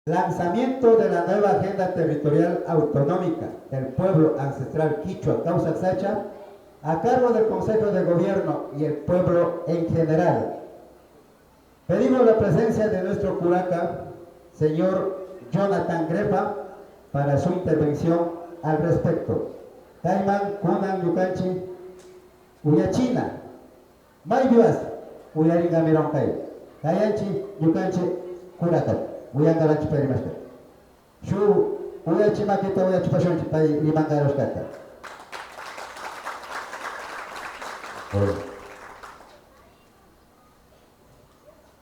Lanzamiento de la nueva Agenda Territorial Autonómica del Pueblo Ancestral Quichua Causa Sacha a cargo del Consejo de Gobierno y el pueblo en general. Pedimos la presencia de nuestro curaca, señor Jonathan Grepa, para su intervención al respecto. Taiman, Kunan, Yukanchi, Uyachina, Mayuas, Uyaringa Mironkai, Kayanchi, Yukanchi, Curaca. Uyangarachi Perimasta. Shu Uyachi Makita Uyachi Pashonchi Pai Limangaroskata.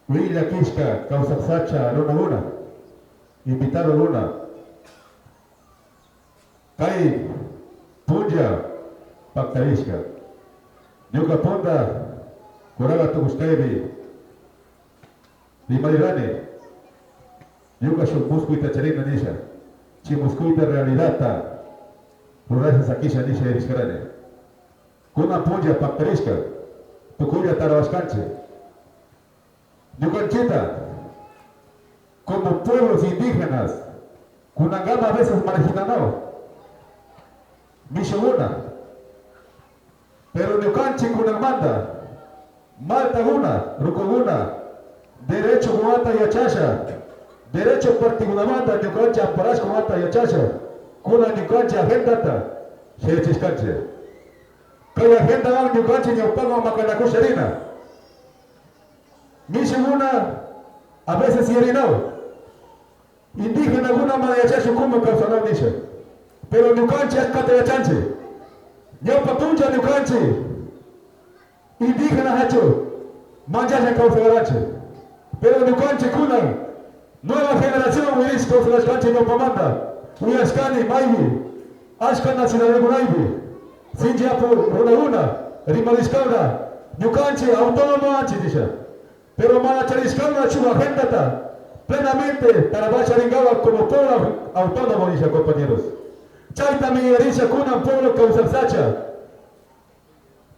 Willa Kishka, Causa Sacha, Luna Luna, invitado Luna, Kai, Punja, Pactarishka, Yuka Ponda, Kuraga Tugustevi, Limairani, Yuka Shulmuskuita Charina Nisha, Chimuskuita Realidata, Purasa Sakisha Nisha Eriskarane, Kuna Punja, Pactarishka, Tukuya Taravascanche. Yucanchita, como pueblos indígenas, Kunangama a veces marginado, Mishoguna, pero Yucanchi Kunamanda, Maltaguna, Rukoguna, derecho Guata y Achasha, derecho particulamanda, Yucanchi Amparas Guata y Achasha, Kuna Yucanchi Agendata, Shechiscanche, Kaya Agenda Yucanchi Yupago Macanakusharina. Mishiguna, a veces Yerinao, indígena guna Madayachacho como Causanao Nisha, pero Nucanchi es Catayachanche, Ñaupatuncha Nucanchi, indígena Hacho, Manchacha Causagarache, pero Nucanchi Kunan, nueva generación Wiris Causagarache Ñaupamanda, Uyashkani, Maibi, Ashkan Nacional Gunaibi, Sinjapu, Runaguna, Rimaliscauna, Nucanchi, autónomo Anchitisha. Pero Manachariscauna su agenda plenamente Tarabacharingawa como pueblo autónomo, dice compañeros. Chaita Miguerisha Kunan, pueblo Causarsacha.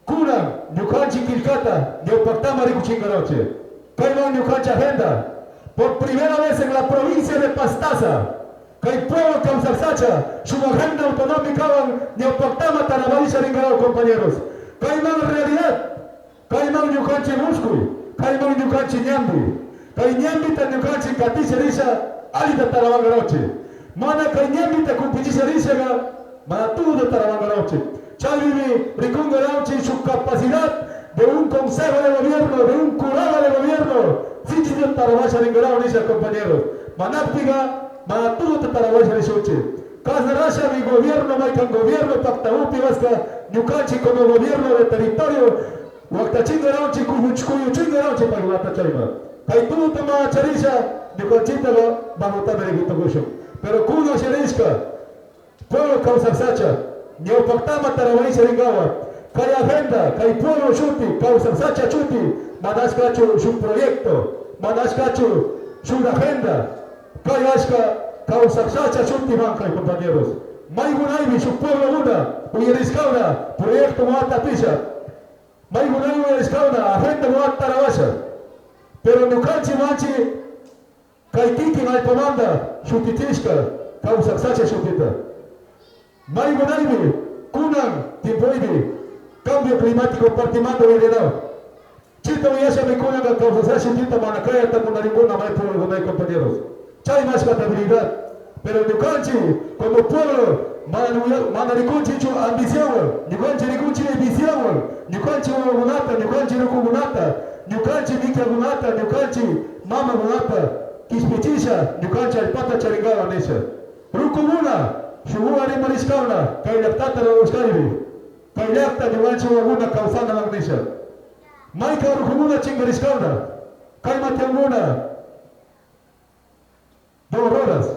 Kunan, Ñucanchi Quilcata, Ñaupactama Rikuchingarache. Kaiman Ñucanchi agenda. Por primera vez en la provincia de Pastaza, Kai pueblo Causarsacha, su agenda autonómica Ñaupactama Tarabacharingawa, compañeros. Kaiman realidad. Kaiman Ñucanchi Muscui. Kaiman Ñucanchi Ñambi, Kai Ñambi ta Ñucanchi Katicharisha, Alita Tarabangaroche, Mana Kai Ñambi ta Kumpichicharisha, Mana todo Tarabangaroche, Chalvivi, Ricungarauchi, su capacidad de un consejo de gobierno, de un curado de gobierno, Fichio Tarabacharingaroche, compañeros, Manaptiga, Mana todo Tarabacharishoche, Casarasha, mi gobierno, Maikan gobierno, Pactaupi Vasca, Ñucanchi como gobierno de territorio, Wakachingarauchi Kuyuchingarauchi Pagulata Chaima. Kaitu Tama Charisha, Ñucanchita Bamutana Gusho. Pero Kuno Sheriska, pueblo Causarsacha, Ñaupactama Tarabaisha Ringawa, Kai agenda, Kai pueblo Shuti, Causarsacha Chuti, Manascachu su proyecto, Manascachu su agenda, Kai Ashka, Causarsacha Chuti Banca, compañeros. Maigunaibi, su pueblo una, Uyeriscauna, proyecto Matapisha. Maigunaibi Escauna, agenda Muatarabasha. Pero Ñucanchi Manchi, Kaitiki Maipamanda, Shutitishka, Causarsacha Shutita. Maigunaibi, Kunan, Timpoibi, cambio climático partimando Virenao. Chita Uyasha Mikunaga, Causarsacha Shutita, Manacaya, Tamunaribuna, Maipo, compañeros. Chay más catabilidad. Pero Ñucanchi, como pueblo, Manarikunchi ambición, Ñucanchi Rikunchi visión, Ñucanchi Gunata, Ñucanchi Rukugunata, Ñucanchi Mika Gunata, Ñucanchi Mama Gunata, Kispichisha, Ñucanchi Alpata Charingawa Nesha. Rukuguna, Shugua Rimariscauna, Kailaptata Roskaibi, Kailapta Ñucanchi Waguna Causana Magnesha. Maika Rukuguna Chingariscauna, Kaimatianguna, Dororas,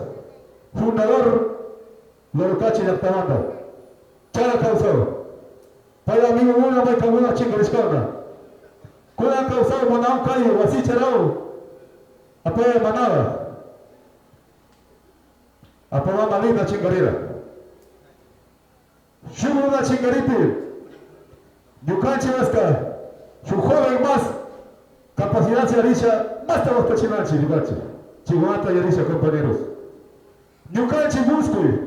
fundador Lorocachi de Actamanda, Chara Causado, para amigo una Maika Guna Chingariscauna, Kuna Causado Manao Cayo, Wasi Charao, Apoya Manaba, Apoya Malina Chingarira, Shuguna Chingaripi, Ñucanchi Vasca, su joven más capacidad se arisha, más te vas a chinar, Chiribachi. Chihuahua Yarisha, compañeros. Ñucanchi Muscuy,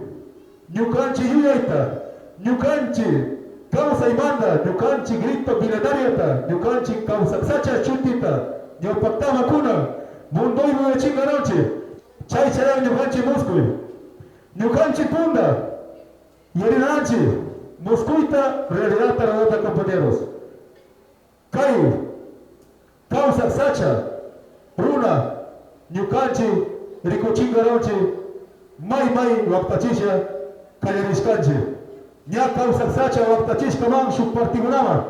Ñucanchi Yuyaita, Ñucanchi Causa y Manda, Ñucanchi Grito Milenariata, Ñucanchi Causa Sacha Chutita, Ñopactama Cuna, Mundoy de Chinganoche, Chay Chayan Ñucanchi Muscuy, Ñucanchi Punda, Yerinachi, Muscuita, realidad taradota, compañeros. Kai, Causa Sacha, Runa, Ñucanchi, Ricuchinganoche, Mai Waptachisha, Kayariskanchi. Nya Causa Sacha Waptachishka Man, su particulama.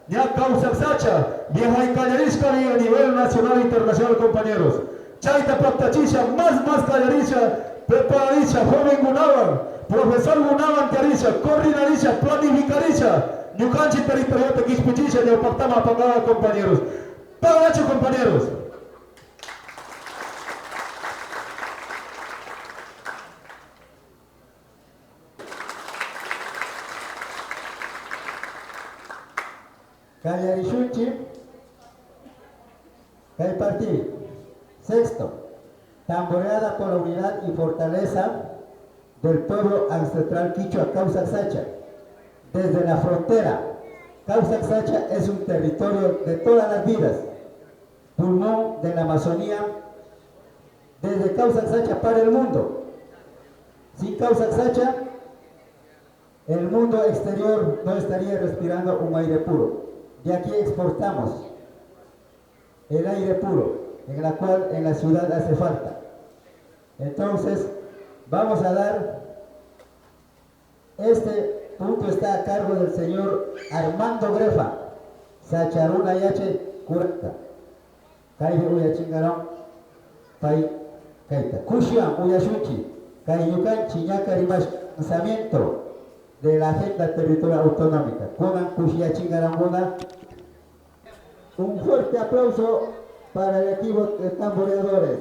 Nya Causa Sacha, vieja y Kayariskani a nivel nacional e internacional, compañeros. Chaita Waptachisha, más Kayarisha, preparadisha, joven Gunaban, profesor Gunaban Karisha, coordinarisha, planificarisha, Ñucanchi territorial de Quispuchisha, Neopactama Pagada, compañeros. Pagacho, compañeros. Callarishuchi, Caipartí. Sexto, tamboreada por la unidad y fortaleza del pueblo ancestral quichua Causa Sacha. Desde la frontera, Causa Sacha es un territorio de todas las vidas, pulmón de la Amazonía, desde Causa Sacha para el mundo. Sin Causa Sacha, el mundo exterior no estaría respirando un aire puro. De aquí exportamos el aire puro, en la cual en la ciudad hace falta. Entonces, vamos a dar, este punto está a cargo del señor Armando Grefa, Sacharuna Yache Curata, Kaije Uyachingarón, Pai Kaita, Kushian Uyashuchi, Kayukan Chiñacarimash, lanzamiento de la Agenda Territorial Autonómica. Kunan Kushia. Un fuerte aplauso para el equipo de tamboreadores.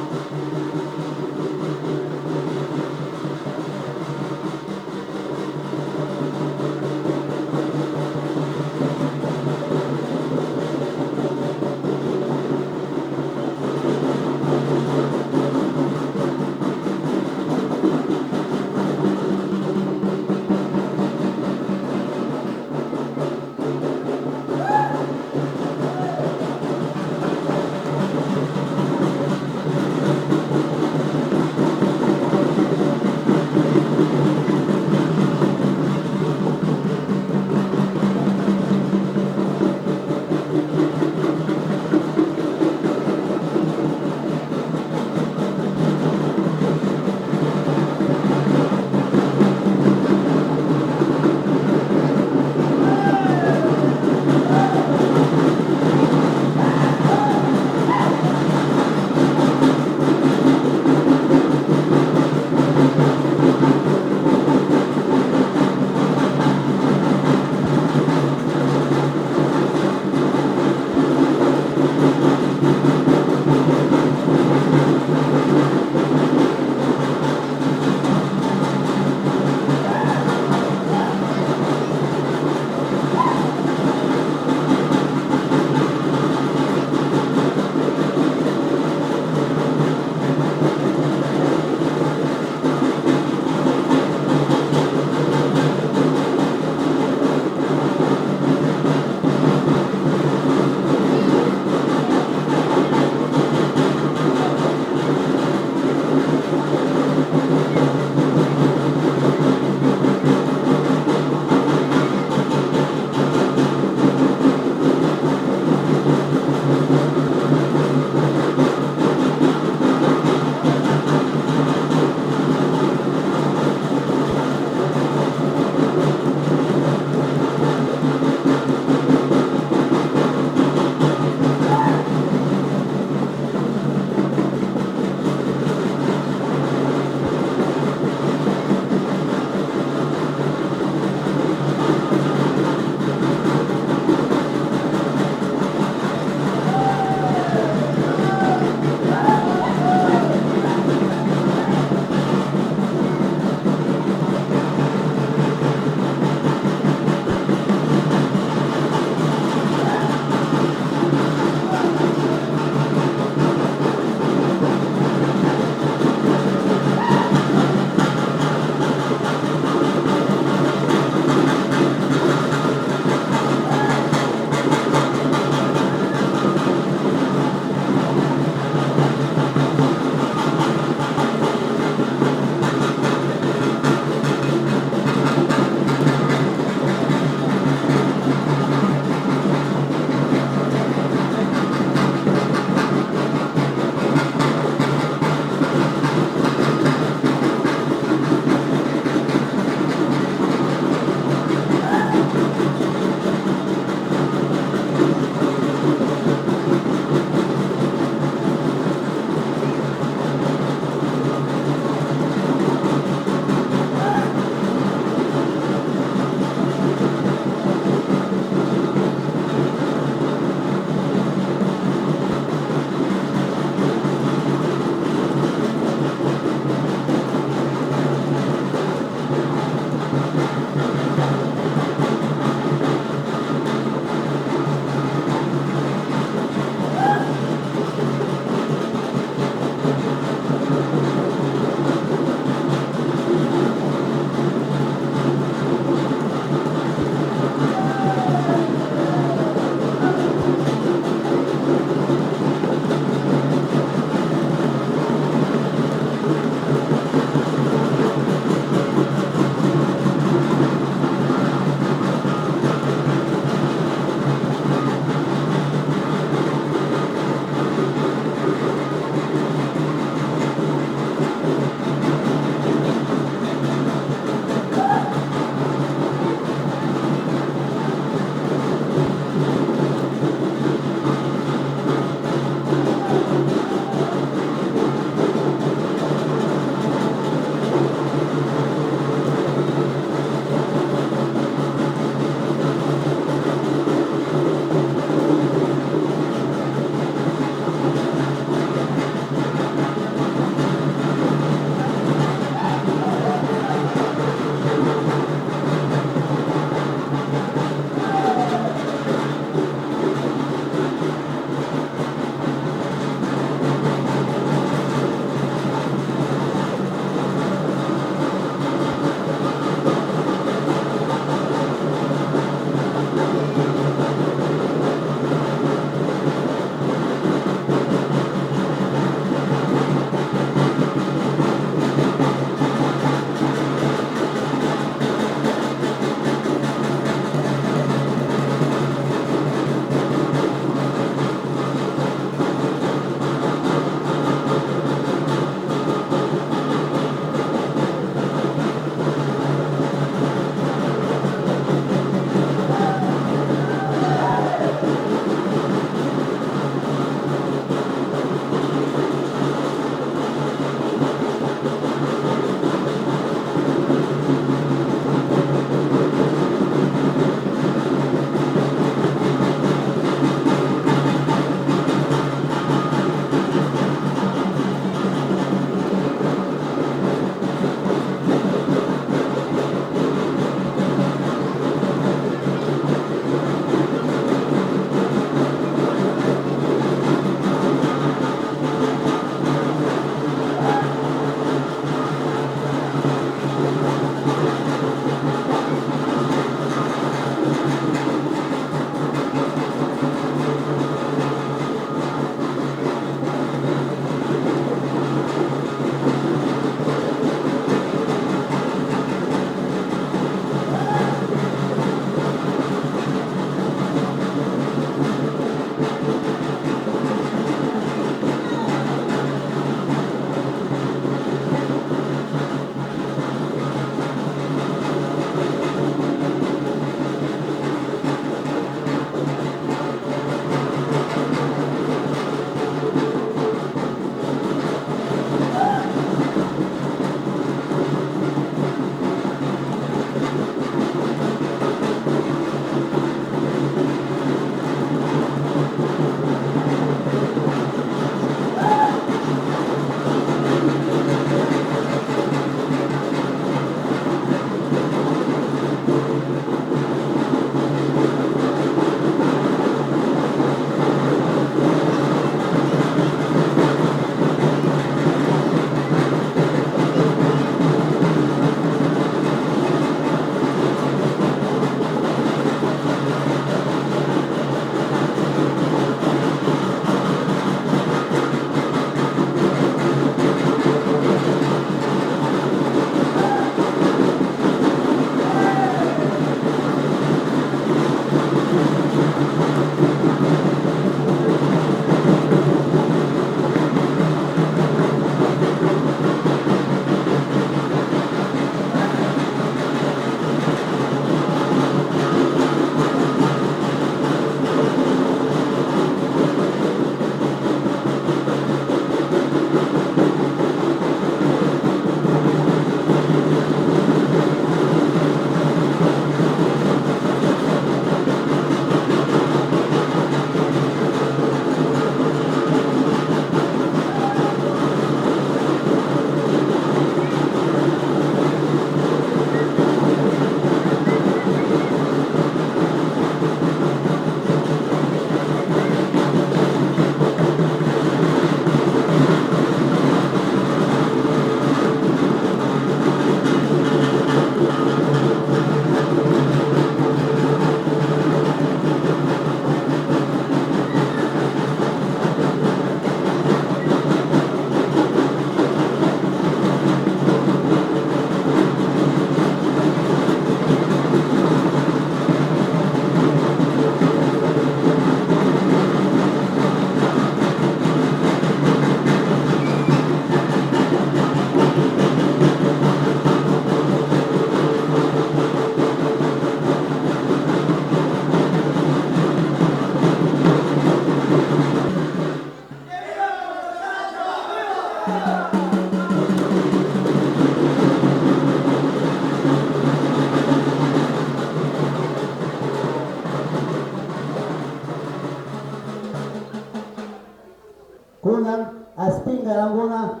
kunan aspingaranguna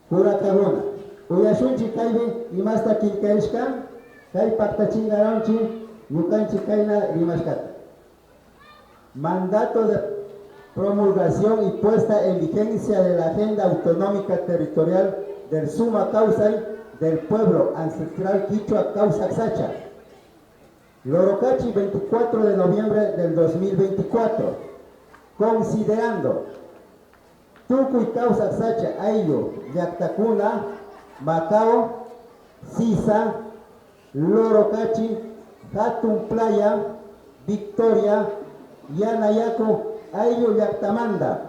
kurakaguna. Uyashunchi kaybi imasta kilkaishkan, kay paktachingaranchi yukanchi kayna rimashkata. Mandato de promulgación y puesta en vigencia de la Agenda Autonómica Territorial del Suma Causay del Pueblo Ancestral Quichua Causaxacha. Lorocachi, 24 de noviembre del 2024. Considerando Tucuy Causaxacha, Ayllo, Yactacuna, Macao, Sisa, Lorocachi, Hatun Playa, Victoria, Yanayaco, Ayllo Yactamanda.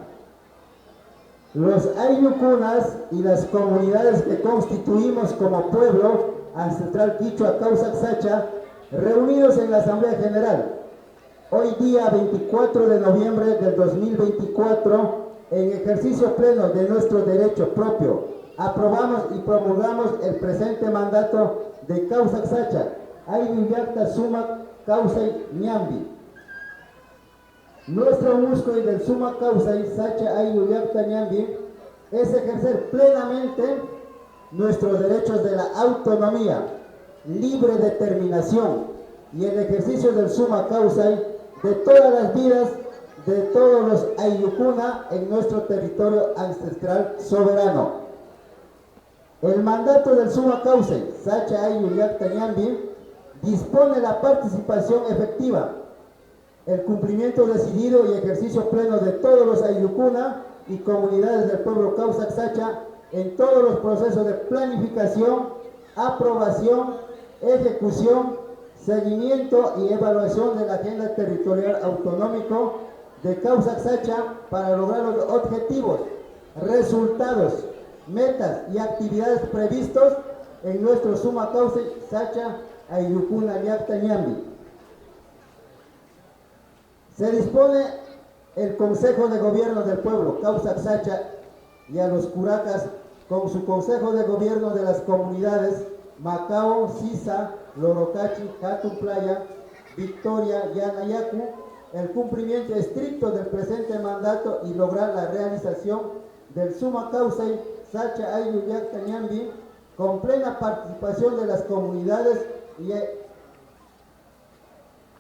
Los Ayllucunas y las comunidades que constituimos como pueblo ancestral Quichua Causaxacha, reunidos en la Asamblea General, hoy día 24 de noviembre del 2024, en ejercicio pleno de nuestro derecho propio, aprobamos y promulgamos el presente mandato de Causaxacha, Ayllu Yacta Suma Causay Ñambi. Nuestro muscoy del Suma Causay Sacha Ayllu Yacta Ñambi es ejercer plenamente nuestros derechos de la autonomía, libre determinación y el ejercicio del Suma Causay de todas las vidas de todos los Ayllucuna en nuestro territorio ancestral soberano. El mandato del Suma Causay Sacha Ayllu Yacta Ñambi dispone la participación efectiva, el cumplimiento decidido y ejercicio pleno de todos los Ayllucuna y comunidades del pueblo Causaxacha en todos los procesos de planificación, aprobación, ejecución, seguimiento y evaluación de la Agenda Territorial Autonómico de Causaxacha para lograr los objetivos, resultados, metas y actividades previstos en nuestro Suma Causaxacha Ayllucuna Yacta Ñambi. Se dispone el Consejo de Gobierno del Pueblo Causaxacha y a los curacas con su Consejo de Gobierno de las comunidades Macao, Sisa, Lorocachi, Hatun Playa, Victoria, Yanayacu, el cumplimiento estricto del presente mandato y lograr la realización del Suma Causay Sacha Ayllu Yacta Ñambi con plena participación de las comunidades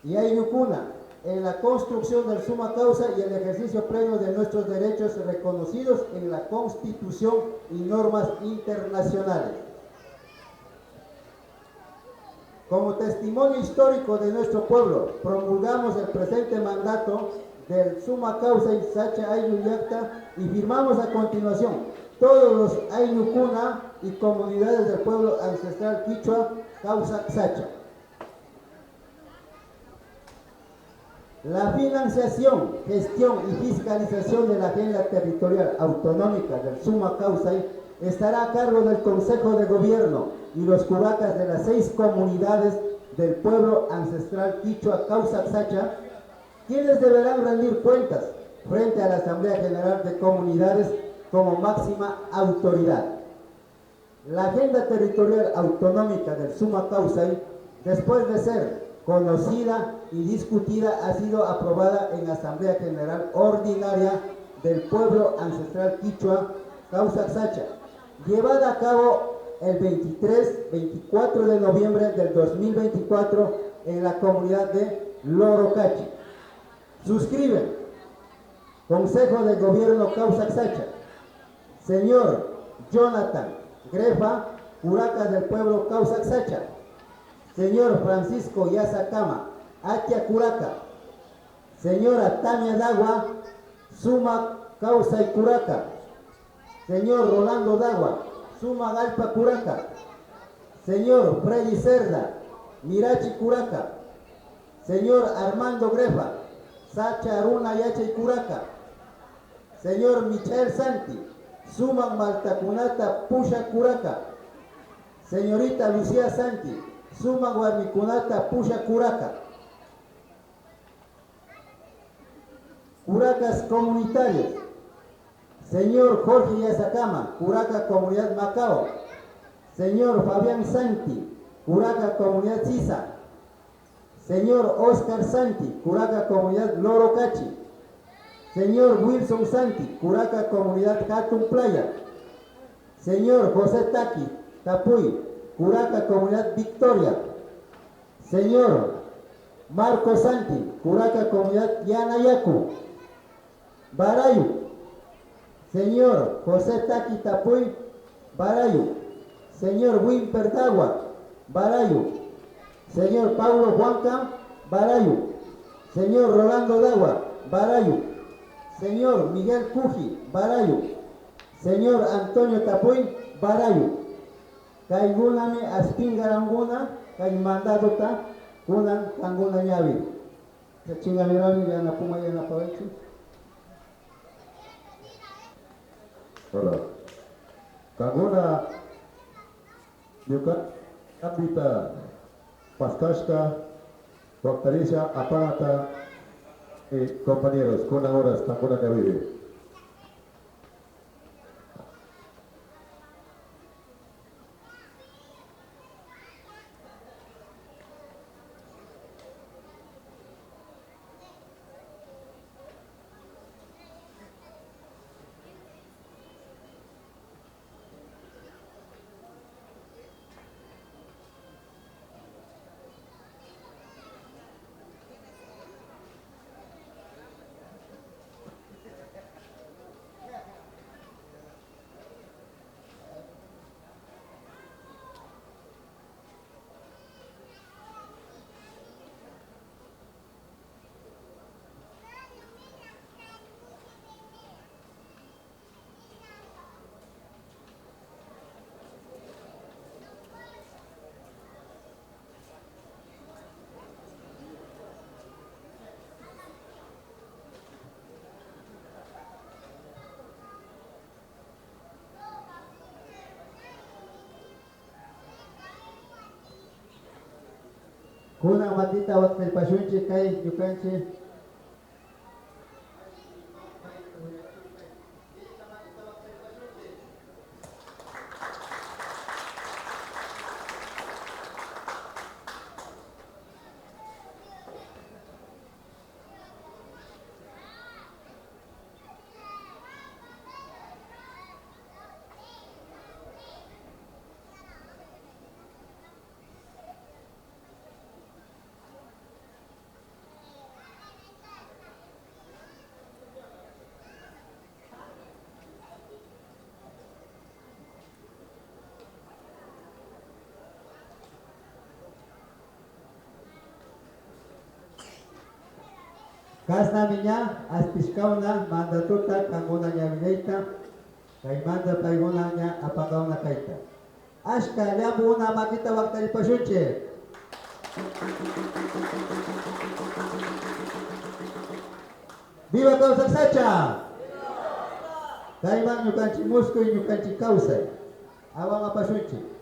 y Ayllucuna en la construcción del Suma Causay y el ejercicio pleno de nuestros derechos reconocidos en la Constitución y normas internacionales. Como testimonio histórico de nuestro pueblo, promulgamos el presente mandato del Suma Causay Sacha Ayllu Yacta y firmamos a continuación todos los Ayllucuna y comunidades del pueblo ancestral Quichua Causaxacha. La financiación, gestión y fiscalización de la Agenda Territorial Autonómica del Suma Causay estará a cargo del Consejo de Gobierno y los curacas de las 6 comunidades del pueblo ancestral Quichua Causaxacha, quienes deberán rendir cuentas frente a la Asamblea General de Comunidades como máxima autoridad. La Agenda Territorial Autonómica del Suma Causay, después de ser conocida y discutida, ha sido aprobada en Asamblea General Ordinaria del Pueblo Ancestral Quichua Causaxacha, llevada a cabo el 23-24 de noviembre del 2024 en la comunidad de Lorocachi. Suscriben Consejo de Gobierno Causaxacha, señor Jonathan Grefa, curaca del pueblo Causaxacha, señor Francisco Yazacama, Atia Curaca, señora Tania Dagua, Suma Causay Curaca, señor Rolando Dagua, Suma Galpa Curaca, señor Freddy Cerda, Mirachi Curaca, señor Armando Grefa, Sacha Aruna Yachay Curaca, señor Michael Santi, Suma Maltacunata Pusha Curaca, señorita Lucía Santi, Suma Guarnicunata Pusha Curaca. Curacas comunitarios, señor Jorge Yazacama, Curaca Comunidad Macao, señor Fabián Santi, Curaca Comunidad Sisa, señor Oscar Santi, Curaca Comunidad Lorocachi, Señor Wilson Santi, Curaca Comunidad Hatun Playa. Señor José Taki, Tapuy, Curaca Comunidad Victoria. Señor Marco Santi, Curaca Comunidad Yanayacu. Barayu. Señor José Taki Tapuy, Barayu. Señor Wimper Dagua, Barayu. Señor Paulo Juanca, Barayu. Señor Rolando Dagua, Barayu. Señor Miguel Cuji, Barayu. Señor Antonio Tapuy, Barayu. Kaigunami Aspingaranguna, Kaimandado ta, Kunan Kanguna Yavi. Chingamirami yana puma yana pawechu. Hola. Kanguna Yuka Ambita Paskashka Doctorisha Apagata y compañeros, con horas, Kanguna Yavi. Kuna matita wakil pasyunchi kay yukanchi. Kasna minya aspiskauna mandatuta kanguna nyavileita kay manda paiguna nya apagauna kaita. Ashka liambuna matita waktari pasyunche. Viva Kausaksacha! Kay man yukanchi musko yukanchi kausay. Awa mapasyunche.